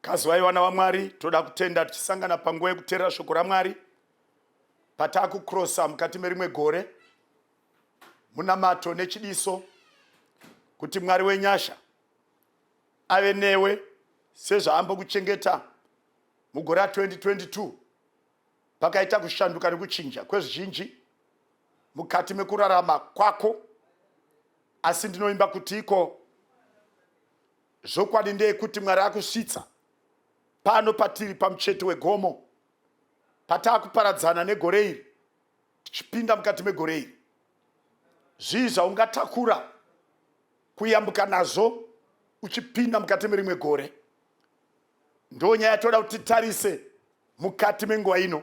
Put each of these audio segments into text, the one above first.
Kazwai vana vaMwari, toda kutenda tichisangana panguva yekuteerera shoko raMwari. Patakucrossa mukati merimwe gore, munamato nechidiso kuti Mwari wenyasha ave newe sezvaambokuchengeta mugore ra 2022 pakaita kushanduka nekuchinja kwezvizhinji mukati mekurarama kwako. Asi ndinoimba kuti iko zvokwadi ndeyekuti Mwari akusvitsa pano patiri pamucheto wegomo, patakuparadzana negore iri tichipinda mukati megore iri. Zvii zvaungatakura kuyambuka nazvo uchipinda mukati merimwe gore? Ndo nyaya toda kuti tarise mukati menguva ino.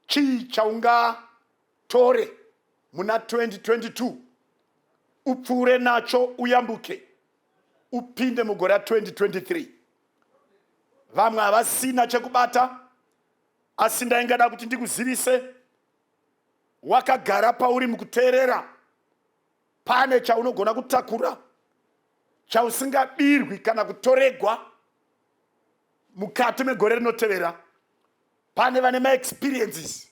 Chii chaungatore muna 2022 upfuure nacho uyambuke upinde mugore 2023. Vamwe havasina chekubata, asi ndaingada kuti ndikuzivise wakagara pauri mukuteerera. Pane chaunogona kutakura chausingabirwi kana kutoregwa mukati megore rinotevera. Pane vane maexperiences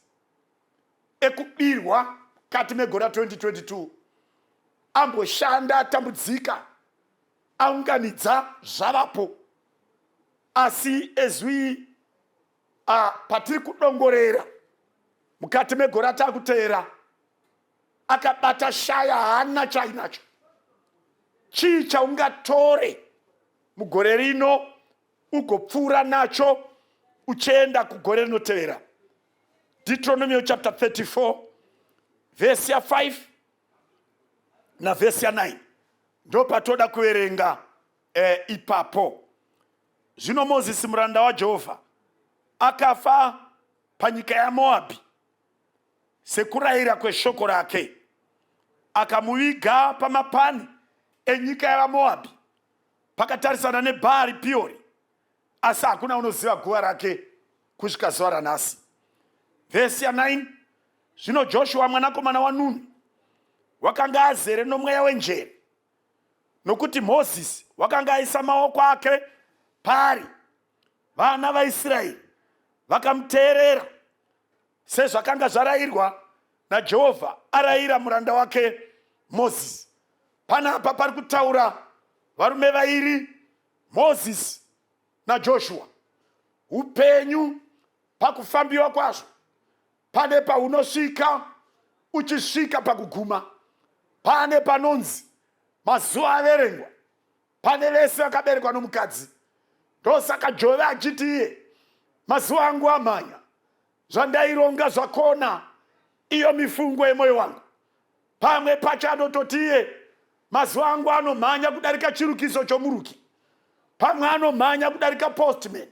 ekubirwa mukati megore 2022, amboshanda atambudzika, aunganidza zvavapo. Asi ezwi patiri kudongorera mukati megore atakuteera, akabata shaya haana chainacho. Chii chaungatore mugore rino ugopfuura nacho uchienda kugore rinotevera? Deuteronomy chapter 34 verse 5 na verse 9 ndo patoda kuverenga ipapo. Zvino Mozisi muranda waJehovha akafa panyika yaMoabhi sekurayira kweshoko rake, akamuviga pamapani enyika yavaMoabhi pakatarisana neBhaari Piori, asi hakuna unoziva guva rake kusvika zuva ranhasi. Vhesi 9, zvino Joshua mwanakomana waNuni wakanga azere nomweya wenjere, nokuti Mozisi wakanga aisa maoko ake paari. Vana vaIsraeri vakamuteerera sezvakanga zvarayirwa naJehovha arayira muranda wake Mozisi. Panapa pari kutaura varume vairi, Mozisi naJoshua. Upenyu pakufambiwa kwazvo, pane paunosvika uchisvika pakuguma. Pane panonzi mazuva averengwa, pane vese vakaberekwa nomukadzi. Ndosaka Jove achiti iye, mazuva angu amhanya, zvandaironga zvakona iyo mifungo yemoyo wangu. Pamwe pacho anototi iye, mazuva angu anomhanya kudarika chirukiso chomuruki, pamwe anomhanya kudarika postman.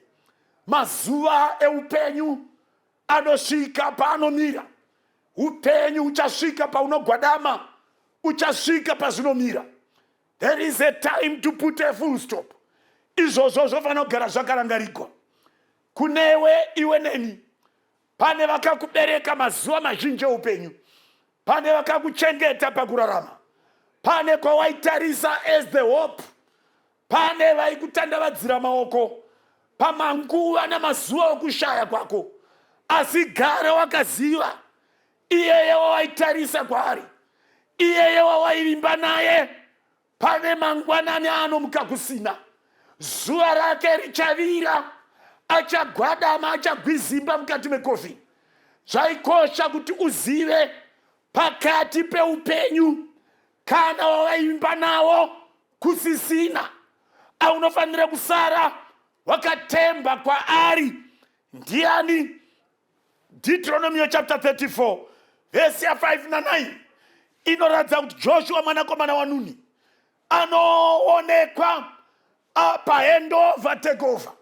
Mazuva eupenyu anosvika paanomira. Upenyu uchasvika paunogwadama, uchasvika pazvinomira. There is a time to put a full stop. Izvozvo zvofanira kugara zvakarangarigwa. Kunewe iwe neni, pane vakakubereka mazuva mazhinji eupenyu, pane vakakuchengeta pakurarama, pane kwawaitarisa as the hope, pane vaikutandavadzira maoko pamanguva namazuva okushaya kwako. Asi gara wakaziva iyeye wawaitarisa kwaari, iyeye wawaivimba naye. Pane mangwanani anomuka kusina, zuva rake richavira, achagwadama, achagwizimba mukati mekofi. Zvaikosha kuti uzive pakati peupenyu kana wawaimba nawo kusisina, aunofanira kusara wakatemba kwaari. Ndiani? Deuteronomy chapter 34 verse 5 na 9 inoratidza kuti Joshua mwanakomana waNuni anoonekwa pahandover takeover.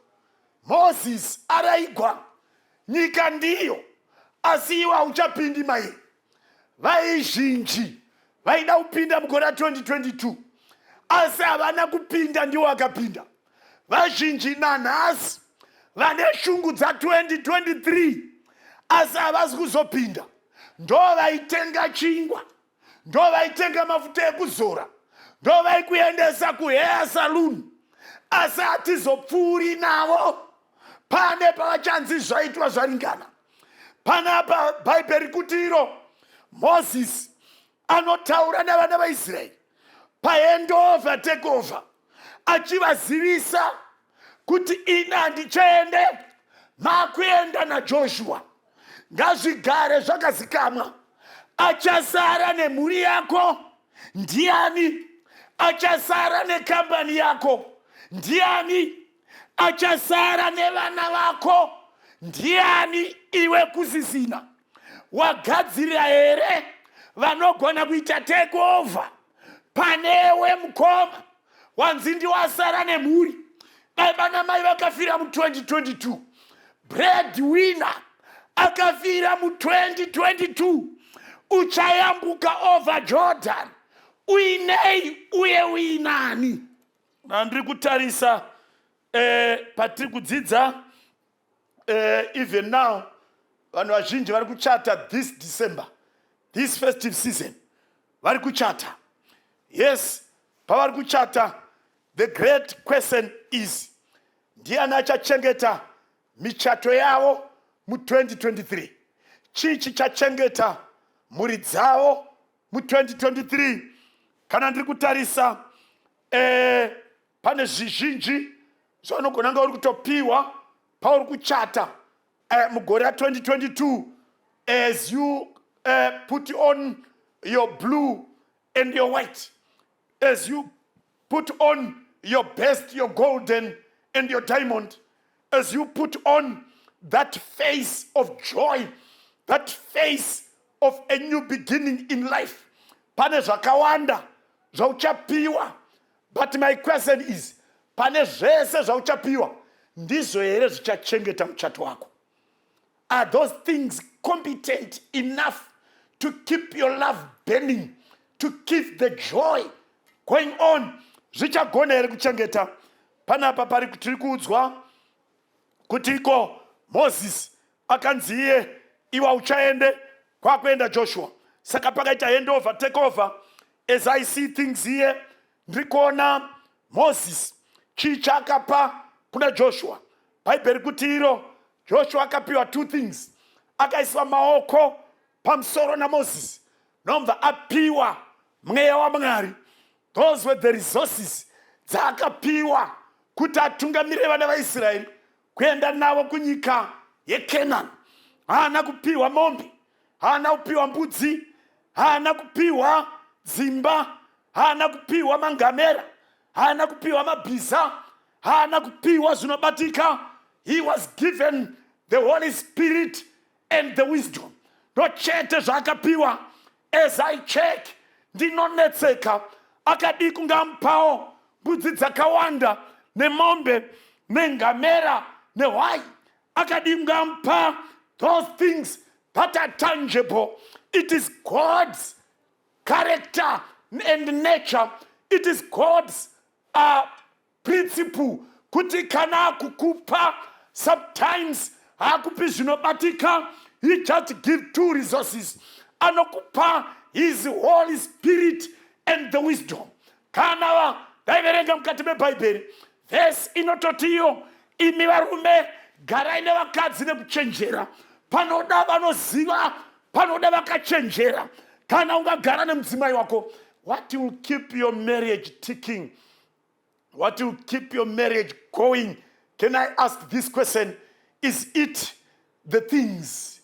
Moses araigwa, nyika ndiyo, asi iwe hauchapindi mairi. Vaizhinji vaida kupinda mugore 2022, asi havana kupinda, ndiwo vakapinda. Vazhinji nanhasi vane shungu dza 2023, asi havasi kuzopinda. Ndo vaitenga chingwa, ndo vaitenga mafuta ekuzora, ndo vaikuendesa kuhair saloon, asi hatizopfuuri navo. Pane pavachanzi zvaitwa zvaringana. Panapa bhaibheri kutiro Moses anotaura navana vaIsraeri paendova takeover, achivazivisa kuti ina handichaende, makuenda naJoshua. Ngazvigare zvakazikamwa, achasara nemhuri yako ndiani? Achasara nekambani yako ndiani? Achasara nevana vako ndiani? Iwe kusisina wagadzira here vanogona kuita takeover panewe mukoma wanzi ndiwasara nemhuri? Baba namai vakafira mu2022, breadwinner akafira mu2022. Uchayambuka over Jordan uinei uye uinani? Nandiri kutarisa patiri kudzidza even now vanhu vazhinji vari kuchata this December, this festive season vari kuchata. Yes, pavari kuchata, the great question is, ndiani achachengeta michato yavo mu2023? Chii chichachengeta mhuri dzavo mu2023? Kana ndiri kutarisa pane zvizhinji zvaunogona kunge uri kutopiwa pauri kuchata mugore ra2022. As you put on your blue and your white, as you put on your best, your golden and your diamond, as you put on that face of joy, that face of a new beginning in life, pane zvakawanda zvauchapiwa. But my question is, pane zvese zvauchapiwa ndizvo here zvichachengeta muchato wako? Are those things competent enough to keep your love burning, to keep the joy going on? Zvichagona here kuchengeta? Panapa pari tiri kuudzwa kuti iko Moses akanzi iye iwe uchaende kwakuenda Joshua. Saka pakaita handover, takeover. As I see things here, ndiri kuona Moses chii chaakapa kuna Joshua. Bhaibheri kutiro Joshua akapiwa 2 things. Akaiswa maoko pamusoro naMoses, nomva apiwa mweya waMwari. Those were the resources dzaakapiwa kuti atungamirire vana vaIsraeri kuenda navo kunyika yeCanaan. Haana kupiwa mombe, haana kupiwa mbudzi, haana kupiwa dzimba, haana kupiwa mangamera, haana kupiwa mabhiza, haana kupiwa zvinobatika. He was given the Holy Spirit and the wisdom. Ndochete zvaakapiwa. As I check, ndinonetseka. Akadi kungamupawo mbudzi dzakawanda nemombe nengamera nehwai. Akadi kungamupa those things that are tangible. It is God's character and nature. It is God's principle. Kuti kana kukupa, sometimes hakupi zvinobatika. He just give 2 resources. Anokupa his Holy Spirit and the wisdom. Kana daiverenga mukati meBhaibheri, verse inototiyo, imi varume garai nevakadzi nekuchenjera. Panoda vanoziva, panoda vakachenjera. Kana ungagara nemudzimai wako, what will keep your marriage ticking? What will keep your marriage going? Can I ask this question? Is it the things?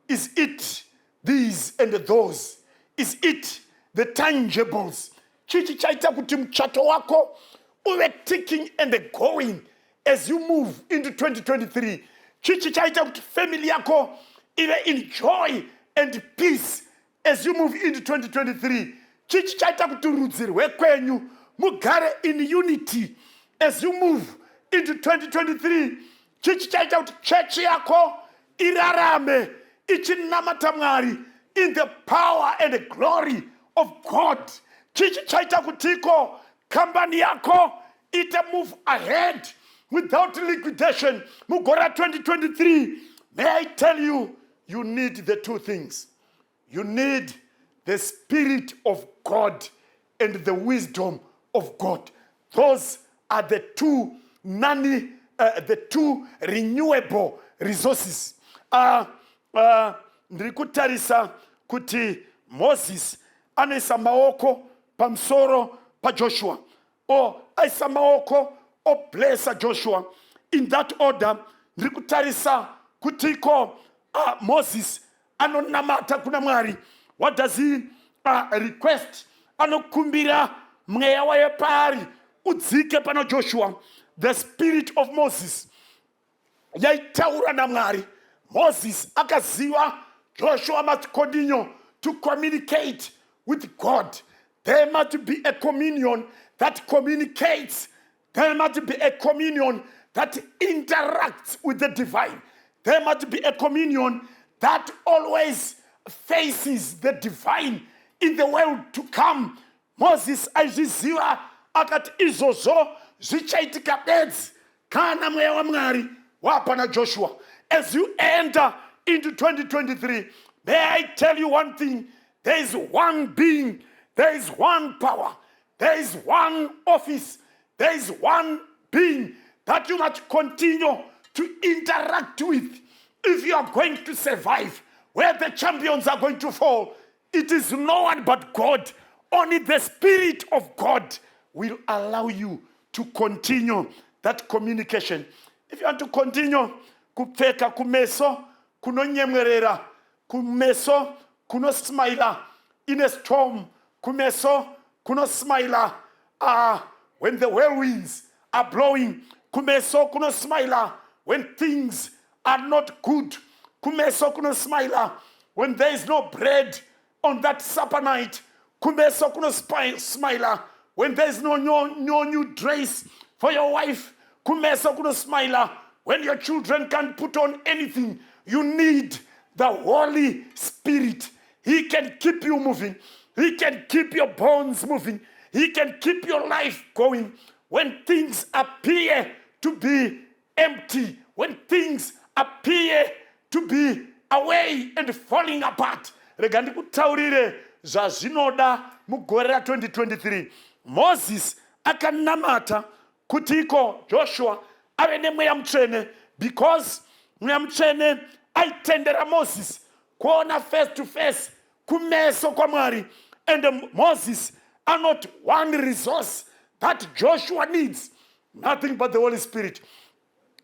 Is it these and those? Is it the tangibles? Chichi chaita kuti muchato wako uwe ticking and going as you move into 2023. Chichi chaita kuti family yako iwe in joy and peace as you move into 2023. Chichi chaita kuti rudzi rwekwenyu mugare in unity as you move into 2023. Chichi chaita kuti church yako irarame ichinamata Mwari in the power and the glory of God. Chichi chaita kutiko kambani yako ite move ahead without liquidation. Mugora 2023. May I tell you, you need the 2 things. You need the Spirit of God and the wisdom of God. Those are the 2 the two renewable resources. Ndiri kutarisa kuti Moses anoisa maoko pamsoro pa Joshua, or aisa maoko oblessa Joshua. In that order, ndiri kutarisa kutiko Moses anonamata kuna Mwari. What does he request? Anokumbira mweya waye pari udzike pano Joshua. The spirit of Moses yaitaura na Mwari. Moses akaziwa Joshua must continue to communicate with God. There must be a communion that communicates. There must be a communion that interacts with the divine. There must be a communion that always faces the divine in the world to come. Moses aziziwa akati izozo zichaitika bedzi kana mweya wa Mwari wapana Joshua. As you enter into 2023, may I tell you one thing: there is one being, there is one power, there is one office, there is one being that you must continue to interact with if you are going to survive. Where the champions are going to fall, it is no one but God. Only the Spirit of God will allow you to continue that communication. If you want to continue, kupfeka kumeso kunonyemwerera, kumeso kunosmaila in a storm, kumeso kunosmaila when the whirlwinds are blowing, kumeso kunosmaila when things are not good, kumeso kunosmaila when there is no bread on that supper night, kumeso kunosmaila when there is no new dress for your wife, kumeso kunosmaila when your children can't put on anything. You need the Holy Spirit. He can keep you moving. He can keep your bones moving. He can keep your life going. When things appear to be empty, when things appear to be away and falling apart. Rega ndikutaurire zvazvinoda mugore ra 2023. Moses akanamata kutiko Joshua ave nemweya mutsvene, because mweya mutsvene aitendera Moses kuona face to face, kumeso kwa Mwari. And Moses are not one resource that Joshua needs, nothing but the Holy Spirit.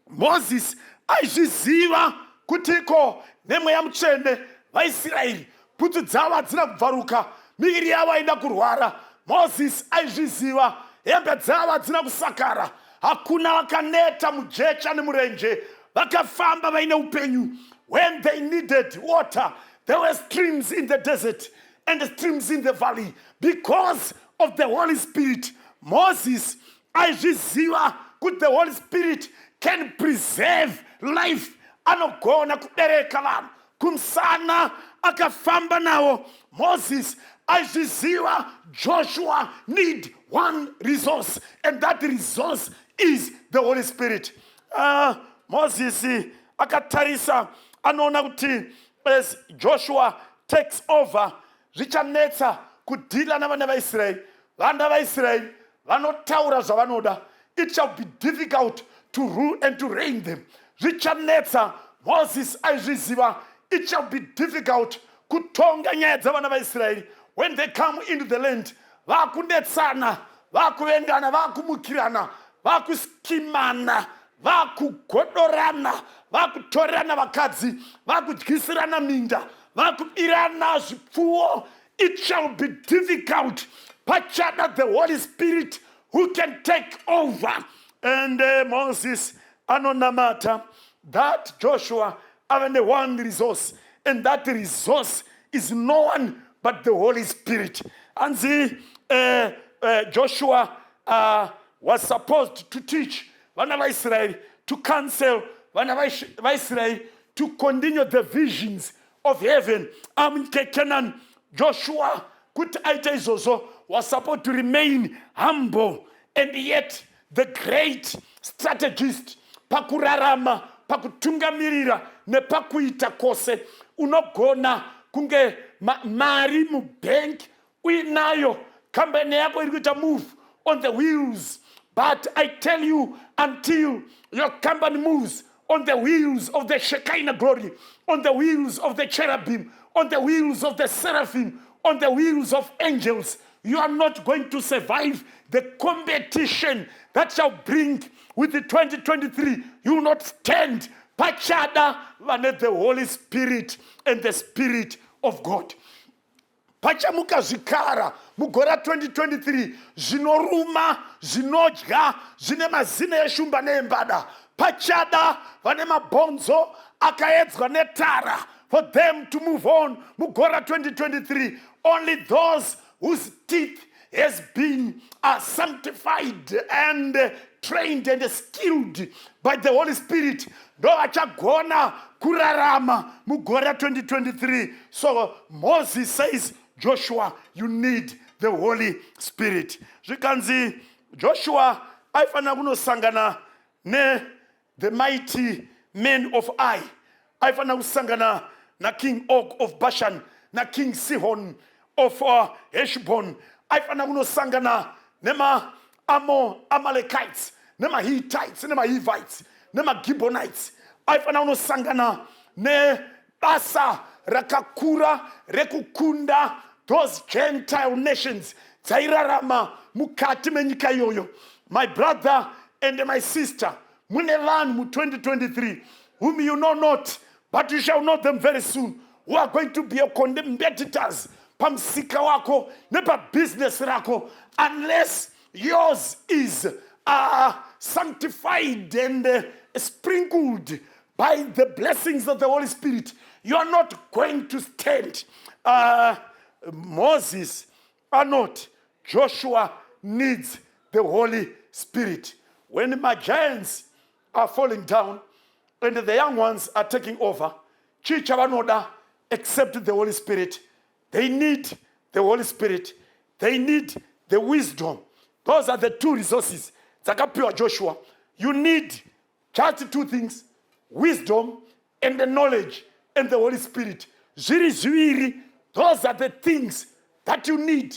Moses aizviziva kutiko nemweya mutsvene vaIsraeri putsu dzavo hadzina kubvaruka, miviri yavo haina kurwara. Moses aizviziva hembe dzavo hadzina kusakara, hakuna vakaneta mujecha nemurenje, vakafamba vaine upenyu. When they needed water, there were streams in the desert and streams in the valley because of the Holy Spirit. Moses aizviziva kuti the Holy Spirit can preserve life. Anogona kubereka vanhu, kumsana akafamba nawo. Moses aizviziva Joshua need one resource, and that resource is the Holy Spirit. Moses akatarisa anoona kuti as Joshua takes over, zvichanetsa kudhila navana vaIsraeri. Vana vaIsraeri vanotaura zvavanoda. It shall be difficult to rule and to reign them. Zvichanetsa. Moses aizviziva it shall be difficult kutonga nyaya dzavana vaIsraeri when they come into the land. Vakunetsana, vakuvengana, vakumukirana, vakuskimana, vakugodorana, vakutorana vakadzi, vakudyisirana minda, vakubirana zvipfuwo. It shall be difficult. Pachana the Holy Spirit who can take over. And Moses anonamata that Joshua have the one resource, and that resource is no one but the Holy Spirit. And Joshua was supposed to teach vana vaIsraeri, to counsel vana vaIsraeri to continue the visions of heaven. Canaan, Joshua kuti aite izvozvo was supposed to remain humble, and yet the great strategist pakurarama, pakutungamirira nepakuita kwose, unogona kunge mari mubank uinayo, kambani yako iri kuita move on the wheels, But I tell you, until your company moves on the wheels of the Shekinah glory, on the wheels of the cherubim, on the wheels of the seraphim, on the wheels of angels, you are not going to survive the competition that shall bring with the 2023. You will not stand. Pachada, the Holy Spirit and the Spirit of God. Pachamuka zvikara mugora 2023 zvinoruma zvinodya zvine mazina eshumba neembada. Pachada vane mabhonzo akaedzwa netara for them to move on mugora 2023. Only those whose teeth has been sanctified and trained and skilled by the Holy Spirit ndo achagona kurarama mugora 2023. So Moses says, Joshua, you need the Holy Spirit. Zvikanzi Joshua aifana kunosangana ne the mighty men of Ai. Aifana kusangana na King Og of Bashan, na King Sihon of Heshbon. Aifana kunosangana nema Amalekites, nema Hittites, nema Hivites, nema Gibeonites. Aifana kunosangana ne basa rakakura rekukunda those Gentile nations tsairarama mukati menyika yoyo. My brother and my sister, mune vanhu mu 2023 whom you know not, but you shall know them very soon, who are going to be your competitors pamsika wako nepa business rako, unless yours is sanctified and sprinkled by the blessings of the Holy Spirit. You are not going to stand. Moses are not. Joshua needs the Holy Spirit. When my giants are falling down and the young ones are taking over, Chii Chaungatora accept the Holy Spirit. They need the Holy Spirit. They need the wisdom. Those are the two resources. Zakapiwa Joshua. You need just two things: wisdom and the knowledge and the Holy Spirit. Zviri zviri. Those are the things that you need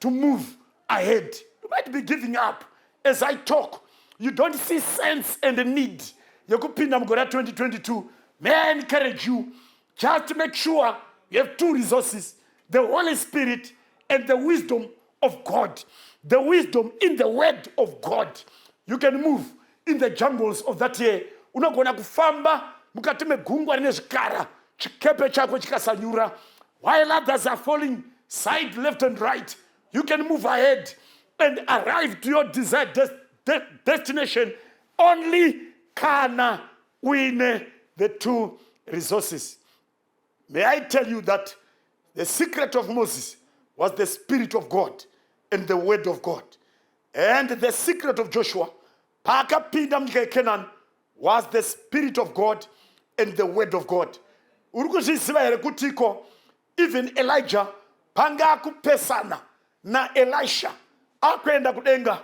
to move ahead. You might be giving up as I talk. You don't see sense and the need. Yekupinda mugora 2022. May I encourage you just to make sure you have two resources: the Holy Spirit and the wisdom of God. The wisdom in the word of God. You can move in the jungles of that year. Unogona kufamba mukati megungwa rine zvikara, chikepe chako chikasanyura. While others are falling side, left and right, you can move ahead and arrive to your desired destination. Only kana win the two resources. May I tell you that the secret of Moses was the Spirit of God and the Word of God. And the secret of Joshua, pakapinda mnyika yeKenani, was the Spirit of God and the Word of God. Urikuzviziva here kutiko even Elijah panga kupesana na Elisha akwenda kudenga,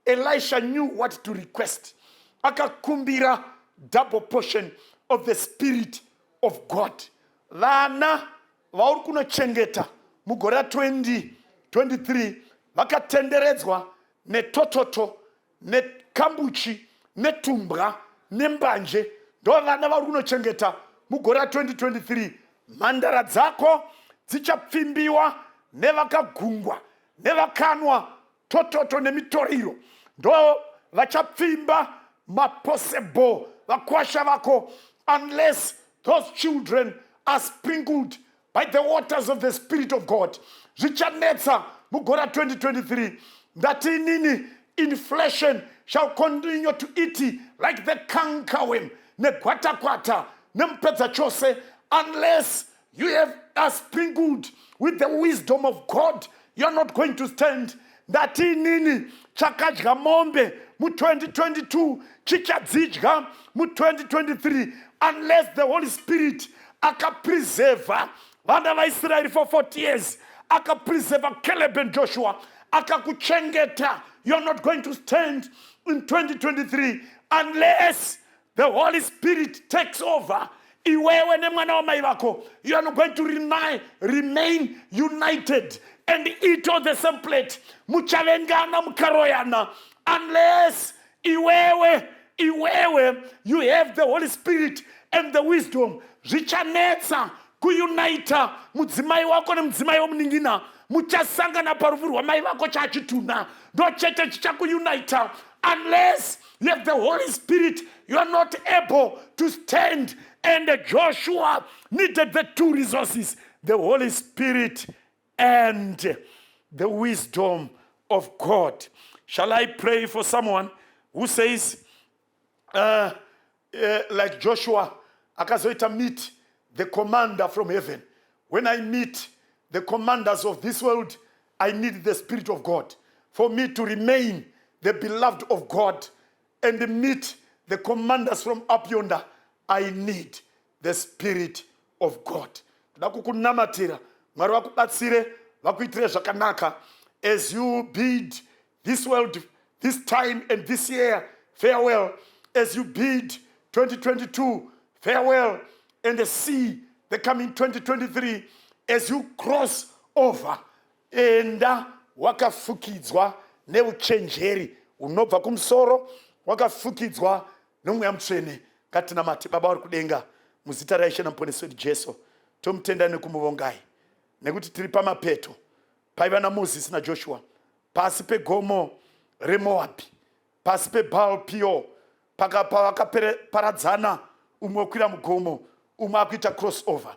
Elisha knew what to request. Akakumbira double portion of the Spirit of God. Vana vauri kunochengeta mugora 2023 vakatenderedzwa netototo, nekambuchi, netumbwa, nembanje. Ndo vana vauri kunochengeta mugora 2023. Mhandara dzako dzichapfimbiwa nevakagungwa, nevakanwa tototo nemitoriro. Ndo vachapfimba maposebo vakwasha vako, unless those children are sprinkled by the waters of the Spirit of God. Zvichanetsa mugora 2023 that inini inflation shall continue to eat like the cankerworm, negwatakwata, nempedza chose, unless you are sprinkled with the wisdom of God. You are not going to stand. That inini chakadya mombe mu 2022 chichadzidya mu 2023, unless the Holy Spirit akapreserva vana vaIsraeri for 40 years, akapreserva Caleb and Joshua, akakuchengeta. You are not going to stand in 2023 unless the Holy Spirit takes over. Iwewe nemwana wamai vako, you are not going to remain united and eat on the same plate. Muchavengana mukaroyana unless iwewe you have the Holy Spirit and the wisdom, zvichanetsa kuunita mudzimai wako nemudzimai womuningina, muchasangana parufu rwamai vako chachituna, ndochete chichakuunita. Unless you have the Holy Spirit, you are not able to stand. And Joshua needed the two resources, the Holy Spirit and the wisdom of God. Shall I pray for someone who says, like Joshua, akazoita meet the commander from heaven. When I meet the commanders of this world, I need the Spirit of God. For me to remain the beloved of God and meet the commanders from up yonder, I need the Spirit of God. Kunamatira, Mwari wakubatsire, wakuitire zvakanaka. As you bid this world, this time and this year, farewell. As you bid 2022, farewell. And see the coming 2023, as you cross over, enda wakafukidzwa neuchenjeri unobva kumusoro, wakafukidzwa nomweya mutsvene. Ngatinamate. Baba vari kudenga, muzita raIshe naMuponesi wedu Jesu, tomutenda nekumuvongai nekuti tiri pamapeto. Paiva naMozisi naJoshua pasi pegomo reMoabhi, pasi peBaal Peor, pavakaparadzana, umwe okwira mugomo, umwe akuita crossover.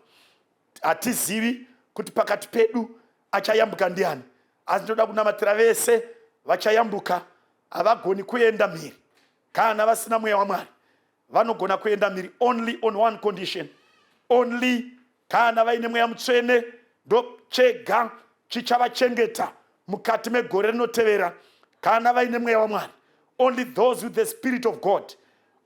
Hatizivi kuti pakati pedu achayambuka ndiani, asi ndoda kunamatira vese vachayambuka. Havagoni kuenda mhiri kana vasina mweya waMwari, vanogona kuenda mhiri only on one condition, only kana vaine mweya mutsvene, ndo chega chichavachengeta mukati megore rinotevera. Kana vaine mweya waMwari, only those with the Spirit of God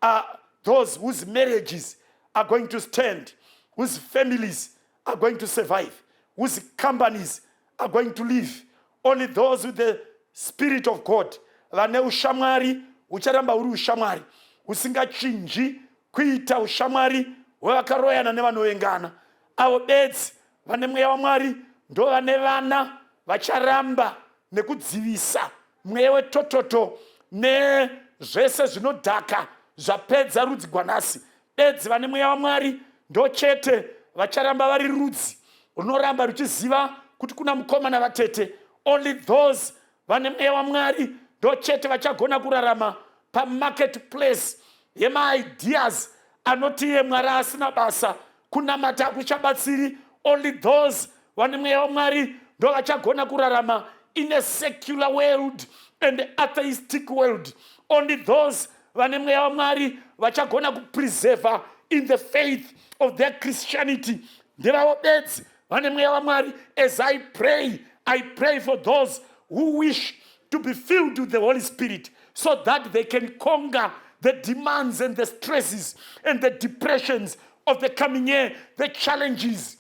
are those whose marriages are going to stand, whose families are going to survive, whose companies are going to live. Only those with the Spirit of God, vane ushamwari ucharamba uri ushamwari, usingachinji kuita ushamwari hwevakaroyana nevanovengana. Avo bedzi vane mweya waMwari ndo vane vana vacharamba nekudzivisa mweya wetototo nezvese zvinodhaka zvapedza rudzi gwanasi. Bedzi vane mweya waMwari ndo chete vacharamba vari rudzi runoramba ruchiziva kuti kuna mukoma navatete. Only those vane mweya waMwari ndo chete vachagona kurarama pamarketplace yemaideas anoti iye Mwari asina basa, kunamata akuchabatsiri. Only those vane mweya waMwari ndo vachagona kurarama in a secular world and atheistic world. Only those vane mweya waMwari vachagona kupreserve in the faith of their Christianity. Ndevavo bedzi vane mweya waMwari. As I pray for those who wish to be filled with the Holy Spirit so that they can conquer the demands and the stresses and the depressions of the coming year, the challenges.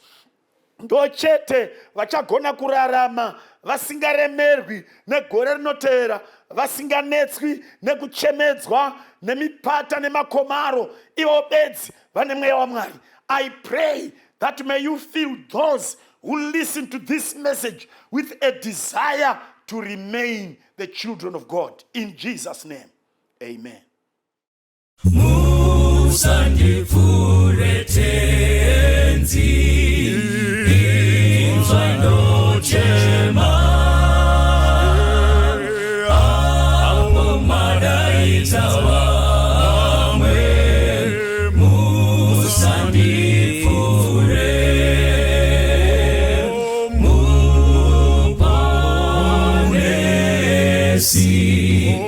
Ndochete vachagona kurarama vasingaremerwi negore rinotevera, vasinganetswi nekuchemedzwa nemipata nemakomaro. Ivo bedzi vane mweya waMwari. I pray that may you fill those who listen to this message with a desire to remain the children of God. In Jesus' name, amen. See,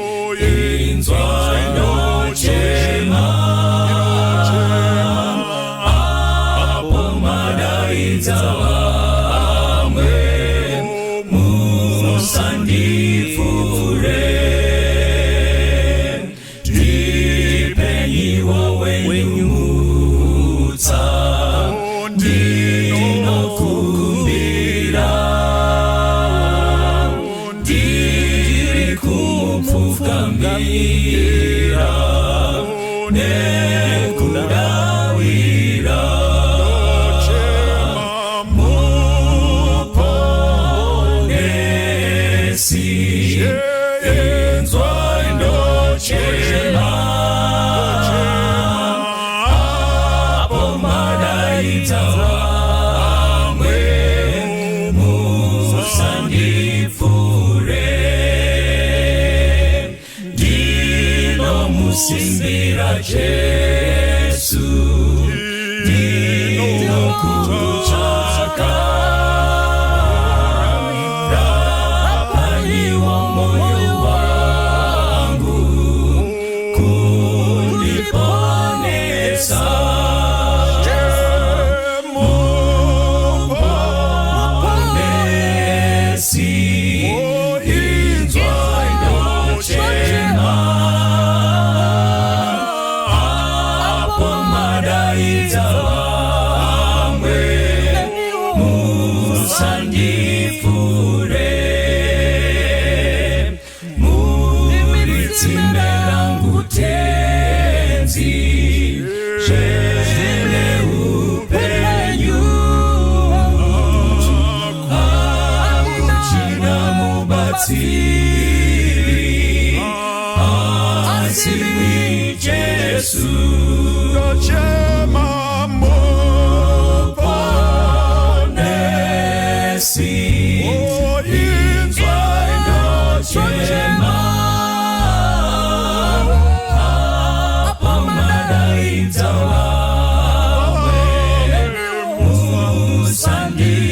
kusimbira Yesu dino kuchaka rapani wa moyo wangu kuliponesa Asimi Jesu Chema Moponesi Inzwaino Chema Apamadaita wawe Musandifure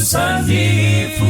Musandifure